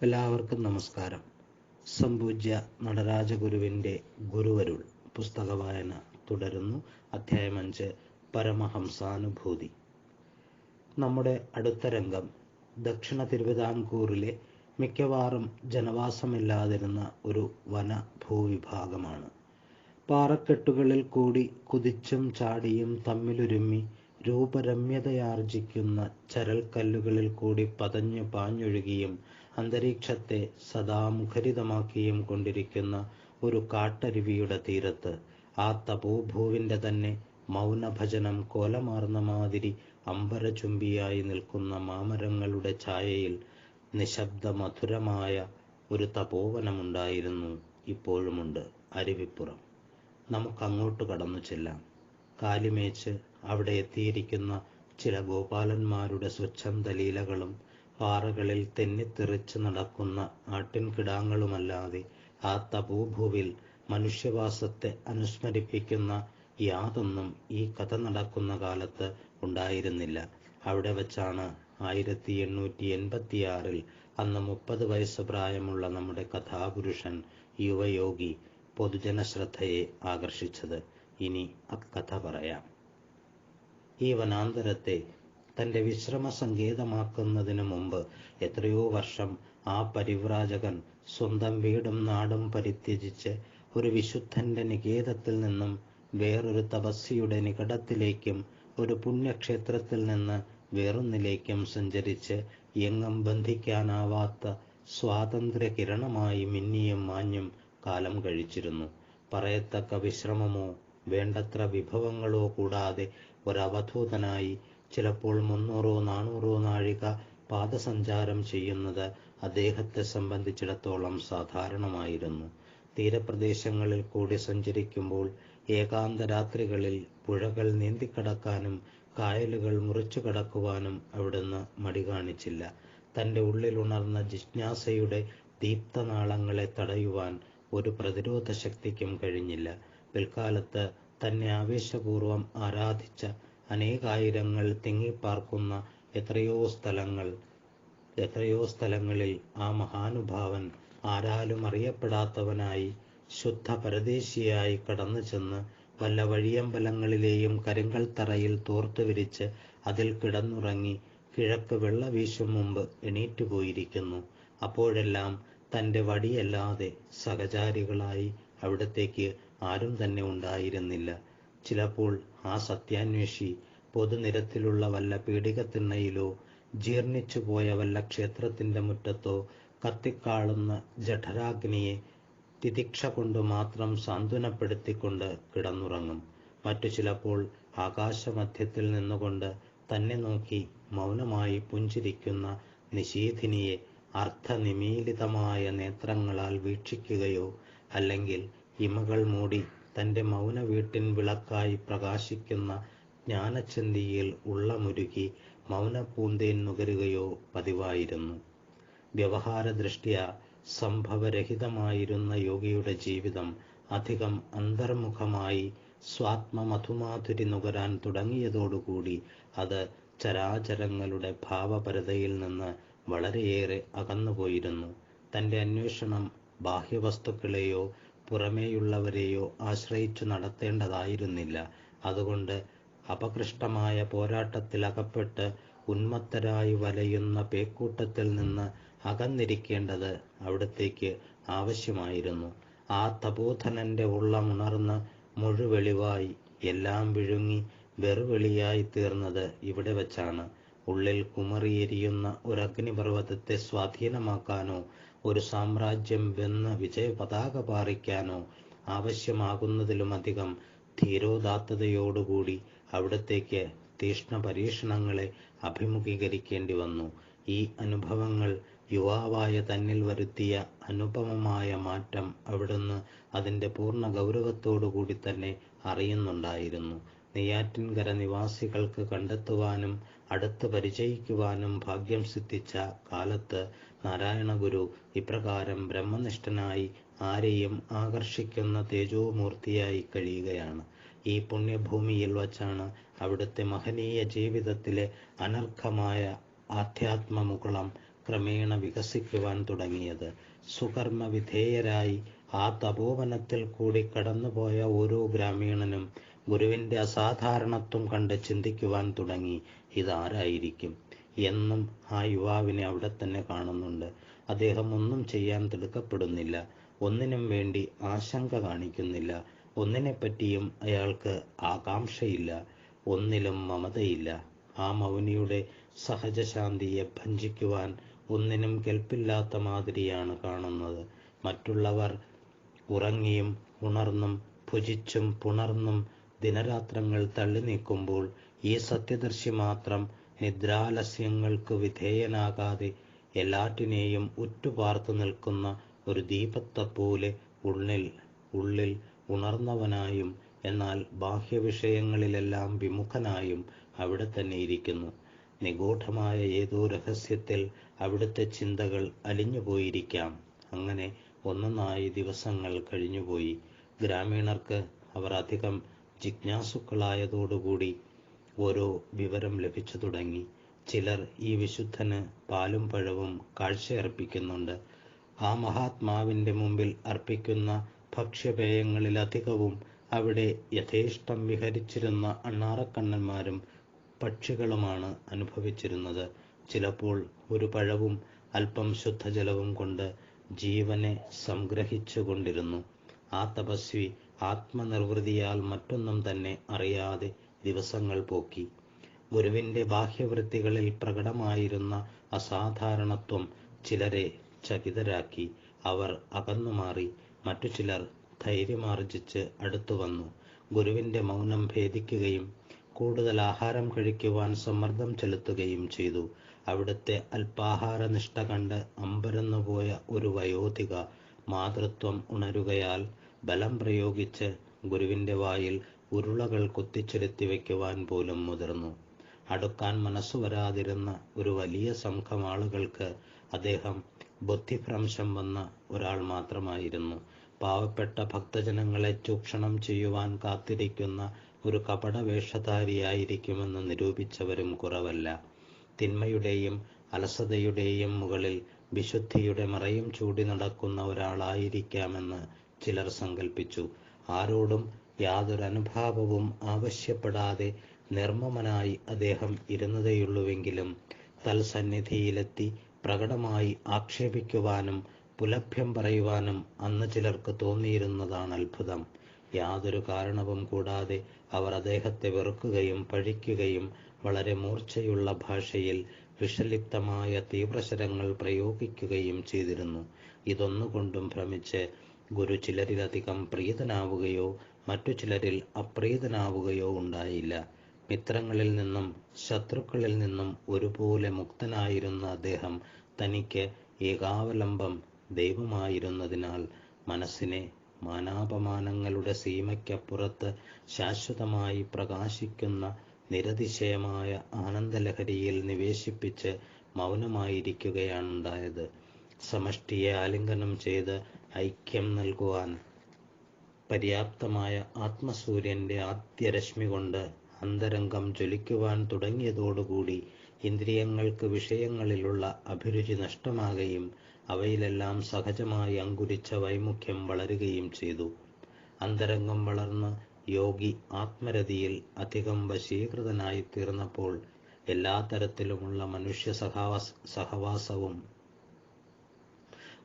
എല്ലാവർക്കും നമസ്കാരം. സംപൂജ്യ നടരാജഗുരുവിൻ്റെ ഗുരുവരുൾ പുസ്തക വായന തുടരുന്നു. അധ്യായം 5, പരമഹംസാനുഭൂതി. നമ്മുടെ അടുത്ത രംഗം ദക്ഷിണ തിരുവിതാംകൂറിലെ മിക്കവാറും ജനവാസമില്ലാതിരുന്ന ഒരു വനഭൂവിഭാഗമാണ്. പാറക്കെട്ടുകളിൽ കൂടി കുതിച്ചും ചാടിയും തമ്മിലുരുമ്മി രൂപരമ്യതയാർജിക്കുന്ന ചരൽക്കല്ലുകളിൽ കൂടി പതഞ്ഞു പാഞ്ഞൊഴുകിയും അന്തരീക്ഷത്തെ സദാ മുഖരിതമാക്കിയും കൊണ്ടിരിക്കുന്ന ഒരു കാട്ടരുവിയുടെ തീരത്ത് ആ തപോഭൂവിൻ്റെ തന്നെ മൗനഭജനം കോലമാർന്ന മാതിരി അമ്പരചുംബിയായി നിൽക്കുന്ന മാമരങ്ങളുടെ ഛായയിൽ നിശബ്ദ മധുരമായ ഒരു തപോവനമുണ്ടായിരുന്നു. ഇപ്പോഴുമുണ്ട്. അരുവിപ്പുറം. നമുക്കങ്ങോട്ട് കടന്നു ചെല്ലാം. കാലിമേച്ച് അവിടെ എത്തിയിരിക്കുന്ന ചില ഗോപാലന്മാരുടെ സ്വച്ഛന്ദ ലീലകളും പാറകളിൽ തെന്നിത്തെറിച്ച് നടക്കുന്ന ആട്ടിൻകിടാങ്ങളുമല്ലാതെ ആ തപോഭൂവിൽ മനുഷ്യവാസത്തെ അനുസ്മരിപ്പിക്കുന്ന യാതൊന്നും ഈ കഥ നടക്കുന്ന കാലത്ത് ഉണ്ടായിരുന്നില്ല. അവിടെ വച്ചാണ് 1886 അന്ന് 30 വയസ്സ് പ്രായമുള്ള നമ്മുടെ കഥാപുരുഷൻ യുവയോഗി പൊതുജനശ്രദ്ധയെ ആകർഷിച്ചത്. ഇനി അക്കഥ പറയാം. ഈ വനാന്തരത്തെ തൻ്റെ വിശ്രമ സങ്കേതമാക്കുന്നതിന് മുമ്പ് എത്രയോ വർഷം ആ പരിവ്രാജകൻ സ്വന്തം വീടും നാടും പരിത്യജിച്ച് ഒരു വിശുദ്ധൻ്റെ നികേതത്തിൽ നിന്നും വേറൊരു തപസ്വിയുടെ നികടത്തിലേക്കും ഒരു പുണ്യക്ഷേത്രത്തിൽ നിന്ന് വേറൊന്നിലേക്കും സഞ്ചരിച്ച് എങ്ങും ബന്ധിക്കാനാവാത്ത സ്വാതന്ത്ര്യ കിരണമായി മിന്നിയും മാഞ്ഞും കാലം കഴിച്ചിരുന്നു. പറയത്തക്ക വിശ്രമമോ വേണ്ടത്ര വിഭവങ്ങളോ കൂടാതെ ഒരവധൂതനായി ചിലപ്പോൾ 300-400 നാഴിക പാദസഞ്ചാരം ചെയ്യുന്നത് അദ്ദേഹത്തെ സംബന്ധിച്ചിടത്തോളം സാധാരണമായിരുന്നു. തീരപ്രദേശങ്ങളിൽ കൂടി സഞ്ചരിക്കുമ്പോൾ ഏകാന്ത രാത്രികളിൽ പുഴകൾ നീന്തിക്കടക്കാനും കായലുകൾ മുറിച്ചു കടക്കുവാനും അവിടുന്ന് മടി കാണിച്ചില്ല. തൻ്റെ ഉള്ളിലുണർന്ന ജിജ്ഞാസയുടെ ദീപ്തനാളങ്ങളെ തടയുവാൻ ഒരു പ്രതിരോധ ശക്തിക്കും കഴിഞ്ഞില്ല. പിൽക്കാലത്ത് തന്നെ ആവേശപൂർവം ആരാധിച്ച അനേകായിരങ്ങൾ തിങ്ങിപ്പാർക്കുന്ന എത്രയോ സ്ഥലങ്ങളിൽ ആ മഹാനുഭാവൻ ആരാലും അറിയപ്പെടാത്തവനായി ശുദ്ധ പരദേശിയായി കടന്നു ചെന്ന് വല്ല വഴിയമ്പലങ്ങളിലെയും കരിങ്കൽ തറയിൽ തോർത്തു വിരിച്ച് അതിൽ കിടന്നുറങ്ങി കിഴക്ക് വെള്ള വീശും മുമ്പ് എണീറ്റു പോയിരിക്കുന്നു. അപ്പോഴെല്ലാം തൻ്റെ വടിയല്ലാതെ സഹചാരികളായി അവിടത്തേക്ക് ആരും തന്നെ ഉണ്ടായിരുന്നില്ല. ചിലപ്പോൾ ആ സത്യാന്വേഷി പൊതുനിരത്തിലുള്ള വല്ല പീഡികത്തിണ്ണയിലോ ജീർണിച്ചു പോയ വല്ല ക്ഷേത്രത്തിൻ്റെ മുറ്റത്തോ കത്തിക്കാളുന്ന ജഠരാഗ്നിയെ തിതിക്ഷ കൊണ്ട് മാത്രം സാന്ത്വനപ്പെടുത്തിക്കൊണ്ട് കിടന്നുറങ്ങും. മറ്റു ചിലപ്പോൾ ആകാശമധ്യത്തിൽ നിന്നുകൊണ്ട് തന്നെ നോക്കി മൗനമായി പുഞ്ചിരിക്കുന്ന നിശീഥിനിയെ അർത്ഥനിമീലിതമായ നേത്രങ്ങളാൽ വീക്ഷിക്കുകയോ അല്ലെങ്കിൽ ഇമകൾ മൂടി തൻ്റെ മൗന വീട്ടിൻ വിളക്കായി പ്രകാശിക്കുന്ന ജ്ഞാനച്ചന്തിയിൽ ഉള്ളമുരുകി മൗനപൂന്തേൻ നുകരുകയോ പതിവായിരുന്നു. വ്യവഹാരദൃഷ്ട്യാ സംഭവരഹിതമായിരുന്ന യോഗിയുടെ ജീവിതം അധികം അന്തർമുഖമായി സ്വാത്മമധുമാധുരി നുകരാൻ തുടങ്ങിയതോടുകൂടി അത് ചരാചരങ്ങളുടെ ഭാവപരതയിൽ നിന്ന് വളരെയേറെ അകന്നുപോയിരുന്നു. തൻ്റെ അന്വേഷണം ബാഹ്യവസ്തുക്കളെയോ പുറമേയുള്ളവരെയോ ആശ്രയിച്ചു നടത്തേണ്ടതായിരുന്നില്ല. അതുകൊണ്ട് അപകൃഷ്ടമായ പോരാട്ടത്തിൽ അകപ്പെട്ട് ഉന്മത്തരായി വലയുന്ന പേക്കൂട്ടത്തിൽ നിന്ന് അകന്നിരിക്കേണ്ടത് അവിടത്തേക്ക് ആവശ്യമായിരുന്നു. ആ തപോധനൻ്റെ ഉള്ളമുണർന്ന് മുഴുവെളിവായി എല്ലാം വിഴുങ്ങി വെറുവെളിയായി തീർന്നത് ഇവിടെ വച്ചാണ്. ഉള്ളിൽ കുമറിയെരിയുന്ന ഒരഗ്നിപർവ്വതത്തെ സ്വാധീനമാക്കാനോ ഒരു സാമ്രാജ്യം വെന്ന് വിജയപതാക പാറിക്കാനോ ആവശ്യമാകുന്നതിലുമധികം ധീരോദാത്തതയോടുകൂടി അവിടത്തേക്ക് തീഷ്ണ പരീക്ഷണങ്ങളെ അഭിമുഖീകരിക്കേണ്ടി വന്നു. ഈ അനുഭവങ്ങൾ യുവാവായ തന്നിൽ വരുത്തിയ അനുപമമായ മാറ്റം അവിടുന്ന് അതിൻ്റെ പൂർണ്ണ ഗൗരവത്തോടുകൂടി തന്നെ അറിയുന്നുണ്ടായിരുന്നു. നെയ്യാറ്റിൻകര നിവാസികൾക്ക് കണ്ടെത്തുവാനും അടുത്ത് പരിചയിക്കുവാനും ഭാഗ്യം സിദ്ധിച്ച കാലത്ത് നാരായണഗുരു ഇപ്രകാരം ബ്രഹ്മനിഷ്ഠനായി ആരെയും ആകർഷിക്കുന്ന തേജോമൂർത്തിയായി കഴിയുകയാണ്. ഈ പുണ്യഭൂമിയിൽ വച്ചാണ് അവിടുത്തെ മഹനീയ ജീവിതത്തിലെ അനർഘമായ ആധ്യാത്മമുകുളം ക്രമേണ വികസിക്കുവാൻ തുടങ്ങിയത്. സുകർമ്മ വിധേയരായി ആ തപോവനത്തിൽ കൂടി കടന്നുപോയ ഓരോ ഗ്രാമീണനും ഗുരുവിൻ്റെ അസാധാരണത്വം കണ്ട് ചിന്തിക്കുവാൻ തുടങ്ങി, ഇതാരായിരിക്കും? എന്നും ആ യുവാവിനെ അവിടെ തന്നെ കാണുന്നുണ്ട്. അദ്ദേഹം ഒന്നും ചെയ്യാൻ തിടുക്കപ്പെടുന്നില്ല, ഒന്നിനും വേണ്ടി ആശങ്ക കാണിക്കുന്നില്ല, ഒന്നിനെപ്പറ്റിയും അയാൾക്ക് ആകാംക്ഷയില്ല, ഒന്നിലും മമതയില്ല. ആ മൗനിയുടെ സഹജശാന്തിയെ ഭഞ്ജിക്കുവാൻ ഒന്നിനും കെൽപ്പില്ലാത്ത മാതിരിയാണ് കാണുന്നത്. മറ്റുള്ളവർ ഉറങ്ങിയും ഉണർന്നും ഭുജിച്ചും പുണർന്നും ദിനരാത്രങ്ങൾ തള്ളി നീക്കുമ്പോൾ ഈ സത്യദർശി മാത്രം നിദ്രാലസ്യങ്ങൾക്ക് വിധേയനാകാതെ എല്ലാറ്റിനെയും ഉറ്റുപാർത്തു നിൽക്കുന്ന ഒരു ദീപത്തെപ്പോലെ ഉള്ളിൽ ഉണർന്നവനായും എന്നാൽ ബാഹ്യവിഷയങ്ങളിലെല്ലാം വിമുഖനായും അവിടെ തന്നെ ഇരിക്കുന്നു. നിഗൂഢമായ ഏതോ രഹസ്യത്തിൽ അവിടുത്തെ ചിന്തകൾ അലിഞ്ഞുപോയിരിക്കാം. അങ്ങനെ ഒന്നൊന്നായി ദിവസങ്ങൾ കഴിഞ്ഞുപോയി. ഗ്രാമീണർക്ക് അവർ അധികം ജിജ്ഞാസുക്കളായതോടുകൂടി ഓരോ വിവരം ലഭിച്ചു തുടങ്ങി. ചിലർ ഈ വിശുദ്ധന് പാലും പഴവും കാഴ്ചയർപ്പിക്കുന്നുണ്ട്. ആ മഹാത്മാവിൻ്റെ മുമ്പിൽ അർപ്പിക്കുന്ന ഭക്ഷ്യപേയങ്ങളിലധികവും അവിടെ യഥേഷ്ടം വിഹരിച്ചിരുന്ന അണ്ണാറക്കണ്ണന്മാരും പക്ഷികളുമാണ് അനുഭവിച്ചിരുന്നത്. ചിലപ്പോൾ ഒരു പഴവും അല്പം ശുദ്ധജലവും കൊണ്ട് ജീവനെ സംഗ്രഹിച്ചു കൊണ്ടിരുന്നു. ആ തപസ്വി ആത്മനിർവൃതിയാൽ മറ്റൊന്നും തന്നെ അറിയാതെ ദിവസങ്ങൾ പോക്കി. ഗുരുവിൻ്റെ ബാഹ്യവൃത്തികളിൽ പ്രകടമായിരുന്ന അസാധാരണത്വം ചിലരെ ചകിതരാക്കി. അവർ അകന്നുമാറി. മറ്റു ചിലർ ധൈര്യമാർജിച്ച് അടുത്തു വന്നു. ഗുരുവിൻ്റെ മൗനം ഭേദിക്കുകയും കൂടുതൽ ആഹാരം കഴിക്കുവാൻ സമ്മർദ്ദം ചെലുത്തുകയും ചെയ്തു. അവിടുത്തെ അല്പാഹാര നിഷ്ഠ കണ്ട് അമ്പരന്നുപോയ ഒരു വയോധിക മാതൃത്വം ഉണരുകയാൽ ബലം പ്രയോഗിച്ച് ഗുരുവിൻ്റെ വായിൽ ഉരുളകൾ കുത്തിച്ചിരുത്തി വയ്ക്കുവാൻ പോലും മുതിർന്നു. അടുക്കാൻ മനസ്സു വരാതിരുന്ന ഒരു വലിയ സംഘം ആളുകൾക്ക് അദ്ദേഹം ബുദ്ധിഭ്രംശം വന്ന ഒരാൾ മാത്രമായിരുന്നു. പാവപ്പെട്ട ഭക്തജനങ്ങളെ ചൂഷണം ചെയ്യുവാൻ കാത്തിരിക്കുന്ന ഒരു കപടവേഷധാരിയായിരിക്കുമെന്ന് നിരൂപിച്ചവരും കുറവല്ല. തിന്മയുടെയും അലസതയുടെയും മുകളിൽ വിശുദ്ധിയുടെ മറയും ചൂടി നടക്കുന്ന ഒരാളായിരിക്കാമെന്ന് ചിലർ സങ്കൽപ്പിച്ചു. ആരോടും യാതൊരു അനുഭാവവും ആവശ്യപ്പെടാതെ നിർമ്മമനായി അദ്ദേഹം ഇരുന്നതേയുള്ളുവെങ്കിലും തൽസന്നിധിയിലെത്തി പ്രകടമായി ആക്ഷേപിക്കുവാനും പുലഭ്യം പറയുവാനും അന്ന് ചിലർക്ക് തോന്നിയിരുന്നതാണ് അത്ഭുതം. യാതൊരു കാരണവും കൂടാതെ അവർ അദ്ദേഹത്തെ വെറുക്കുകയും പഴിക്കുകയും വളരെ മൂർച്ചയുള്ള ഭാഷയിൽ വിഷലിപ്തമായ തീവ്രശരങ്ങൾ പ്രയോഗിക്കുകയും ചെയ്തിരുന്നു. ഇതൊന്നുകൊണ്ടും ഭ്രമിച്ച് ഗുരു ചിലരിലധികം പ്രീതനാവുകയോ മറ്റു ചിലരിൽ അപ്രീതനാവുകയോ ഉണ്ടായില്ല. മിത്രങ്ങളിൽ നിന്നും ശത്രുക്കളിൽ നിന്നും ഒരുപോലെ മുക്തനായിരുന്ന അദ്ദേഹം തനിക്ക് ഏകാവലംബം ദൈവമായിരുന്നതിനാൽ മനസ്സിനെ മാനാപമാനങ്ങളുടെ സീമയ്ക്കപ്പുറത്ത് ശാശ്വതമായി പ്രകാശിക്കുന്ന നിരതിശയമായ ആനന്ദലഹരിയിൽ നിവേശിപ്പിച്ച് മൗനമായിരിക്കുകയാണുണ്ടായത്. സമഷ്ടിയെ ആലിംഗനം ചെയ്ത് ഐക്യം നൽകുവാൻ പര്യാപ്തമായ ആത്മസൂര്യൻ്റെ ആദ്യരശ്മി കൊണ്ട് അന്തരംഗം ജ്വലിക്കുവാൻ തുടങ്ങിയതോടുകൂടി ഇന്ദ്രിയങ്ങൾക്ക് വിഷയങ്ങളിലുള്ള അഭിരുചി നഷ്ടമാകുകയും അവയിലെല്ലാം സഹജമായി അങ്കുരിച്ച വൈമുഖ്യം വളരുകയും ചെയ്തു. അന്തരംഗം വളർന്ന് യോഗി ആത്മരതിയിൽ അധികം വശീകൃതനായി തീർന്നപ്പോൾ എല്ലാ തരത്തിലുമുള്ള മനുഷ്യ സഹവാസവും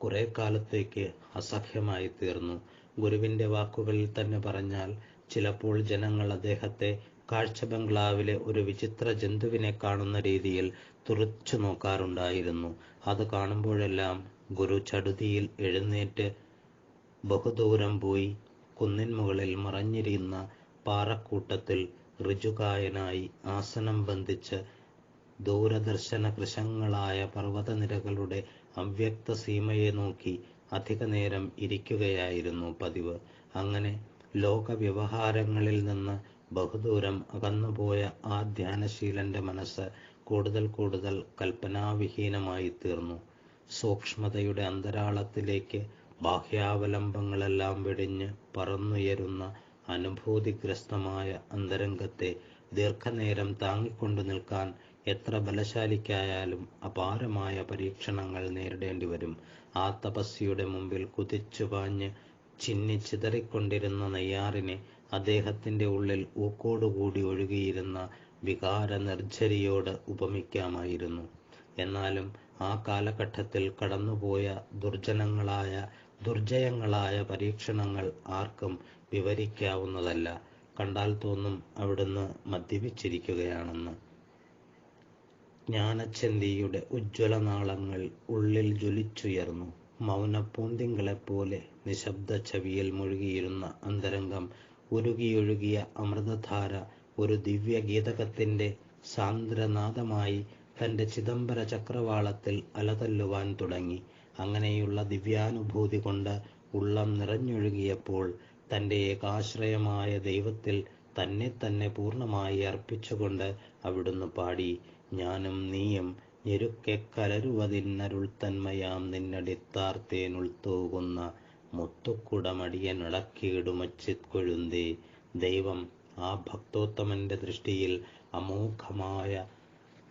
കുറെ കാലത്തേക്ക് അസഹ്യമായി തീർന്നു. ഗുരുവിൻ്റെ വാക്കുകളിൽ തന്നെ പറഞ്ഞാൽ ചിലപ്പോൾ ജനങ്ങൾ അദ്ദേഹത്തെ കാഴ്ച ബംഗ്ലാവിലെ ഒരു വിചിത്ര ജന്തുവിനെ കാണുന്ന രീതിയിൽ തുറിച്ചു നോക്കാറുണ്ടായിരുന്നു. അത് കാണുമ്പോഴെല്ലാം ഗുരു ചടുതിയിൽ എഴുന്നേറ്റ് ബഹുദൂരം പോയി കുന്നിൻ മുകളിൽ മറഞ്ഞിരുന്ന പാറക്കൂട്ടത്തിൽ ഋജുകായനായി ആസനം ബന്ധിച്ച് ദൂരദർശന കൃശങ്ങളായ പർവ്വതനിരകളുടെ അവ്യക്ത സീമയെ നോക്കി അധിക നേരം ഇരിക്കുകയായിരുന്നു പതിവ്. അങ്ങനെ ലോകവ്യവഹാരങ്ങളിൽ നിന്ന് ബഹുദൂരം അകന്നുപോയ ആ ധ്യാനശീലന്റെ മനസ്സ് കൂടുതൽ കൂടുതൽ കൽപ്പനാവിഹീനമായി തീർന്നു. സൂക്ഷ്മതയുടെ അന്തരാളത്തിലേക്ക് ബാഹ്യാവലംബങ്ങളെല്ലാം വെടിഞ്ഞ് പറന്നുയരുന്ന അനുഭൂതിഗ്രസ്തമായ അന്തരംഗത്തെ ദീർഘനേരം താങ്ങിക്കൊണ്ടു നിൽക്കാൻ എത്ര ബലശാലിക്കായാലും അപാരമായ പരീക്ഷണങ്ങൾ നേരിടേണ്ടി വരും. ആ തപസ്വിയുടെ മുമ്പിൽ കുതിച്ചു പാഞ്ഞ് ചിന്നിച്ചിതറിക്കൊണ്ടിരുന്ന നെയ്യാറിനെ അദ്ദേഹത്തിന്റെ ഉള്ളിൽ ഊക്കോടുകൂടി ഒഴുകിയിരുന്ന വികാര നിർജ്ജരിയോട് ഉപമിക്കാമായിരുന്നു. എന്നാലും ആ കാലഘട്ടത്തിൽ കടന്നുപോയ ദുർജയങ്ങളായ പരീക്ഷണങ്ങൾ ആർക്കും വിവരിക്കാവുന്നതല്ല. കണ്ടാൽ തോന്നും അവിടുന്ന് മദ്യപിച്ചിരിക്കുകയാണെന്ന്. ജ്ഞാനച്ചെന്തിയുടെ ഉജ്ജ്വലനാളങ്ങൾ ഉള്ളിൽ ജ്വലിച്ചുയർന്നു. മൗനപ്പൂന്തിങ്കളെപ്പോലെ നിശബ്ദ ചവിയിൽ മുഴുകിയിരുന്ന അന്തരംഗം ഉരുകിയൊഴുകിയ അമൃതധാര ഒരു ദിവ്യഗീതകത്തിന്റെ സാന്ദ്രനാദമായി തന്റെ ചിദംബര ചക്രവാളത്തിൽ അലതല്ലുവാൻ തുടങ്ങി. അങ്ങനെയുള്ള ദിവ്യാനുഭൂതി കൊണ്ട് ഉള്ളം നിറഞ്ഞൊഴുകിയപ്പോൾ തന്റെ ഏകാശ്രയമായ ദൈവത്തിൽ തന്നെ പൂർണ്ണമായി അർപ്പിച്ചുകൊണ്ട് അവിടുന്ന് പാടി: ഞാനും നീയും ഞെരുക്കെ കലരുവതിന്നരുൾത്തന്മയാം നിന്നടിത്താർത്തേനുൾത്തൂകുന്ന മുത്തുക്കുടമടിയനിളക്കിയിടുമച്ചിത്കൊഴുന്തേ. ദൈവം ആ ഭക്തോത്തമന്റെ ദൃഷ്ടിയിൽ അമോഘമായ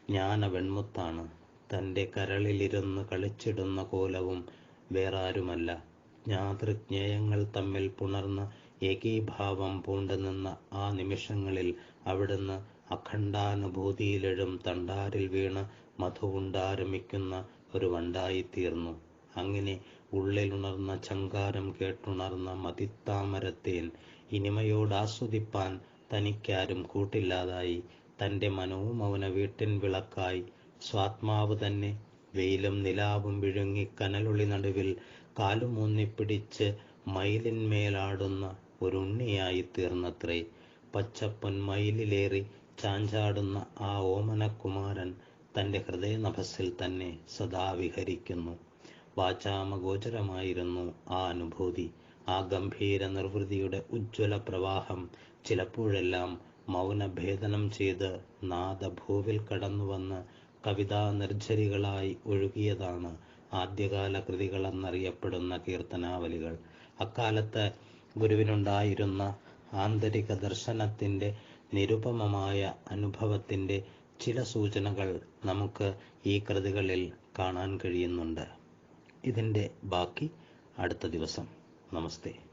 ജ്ഞാനവെൺമുത്താണ്. തന്റെ കരളിലിരുന്ന് കളിച്ചിടുന്ന കോലവും വേറാരുമല്ല. ജ്ഞാതൃജ്ഞേയങ്ങൾ തമ്മിൽ പുണർന്ന് ഏകീഭാവം പൂണ്ടു നിന്ന ആ നിമിഷങ്ങളിൽ അവിടുന്ന് അഖണ്ഡാനുഭൂതിയിലെഴും തണ്ടാരിൽ വീണ് മധുവുണ്ടാരമിക്കുന്ന ഒരു വണ്ടായിത്തീർന്നു. അങ്ങനെ ഉള്ളിലുണർന്ന ഝങ്കാരം കേട്ടുണർന്ന മതിത്താമരത്തേൻ ഇനിമയോടാസ്വദിപ്പാൻ തനിക്കാരും കൂട്ടില്ലാതായി. തന്റെ മനോമൗന വീട്ടിൻ വിളക്കായി സ്വാത്മാവ് തന്നെ വെയിലും നിലാവും വിഴുങ്ങി കനലൊളി നടുവിൽ കാലുമൂന്നിപ്പിടിച്ച് മയിലിന്മേലാടുന്ന ഒരുണ്ണിയായി തീർന്നത്രേ. പച്ചപ്പൊന്മയിലിലേറി ചാഞ്ചാടുന്ന ആ ഓമനക്കുമാരൻ തന്റെ ഹൃദയനഭസിൽ തന്നെ സദാ വിഹരിക്കുന്നു. വാചാമഗോചരമായിരുന്നു ആ അനുഭൂതി. ആ ഗംഭീര നിർവൃതിയുടെ ഉജ്ജ്വല പ്രവാഹം ചിലപ്പോഴെല്ലാം മൗനഭേദനം ചെയ്ത് നാദഭൂവിൽ കടന്നുവന്ന് കവിതാ നിർജ്ജരികളായി ഒഴുകിയതാണ് ആദ്യകാല കൃതികളെന്നറിയപ്പെടുന്ന കീർത്തനാവലികൾ. അക്കാലത്ത് ഗുരുവിനുണ്ടായിരുന്ന ആന്തരിക ദർശനത്തിന്റെ നിരുപമമായ അനുഭവത്തിന്റെ ചില സൂചനകൾ നമുക്ക് ഈ കൃതികളിൽ കാണാൻ കഴിയുന്നുണ്ട്. ഇതിന്റെ ബാക്കി അടുത്ത ദിവസം. നമസ്തേ.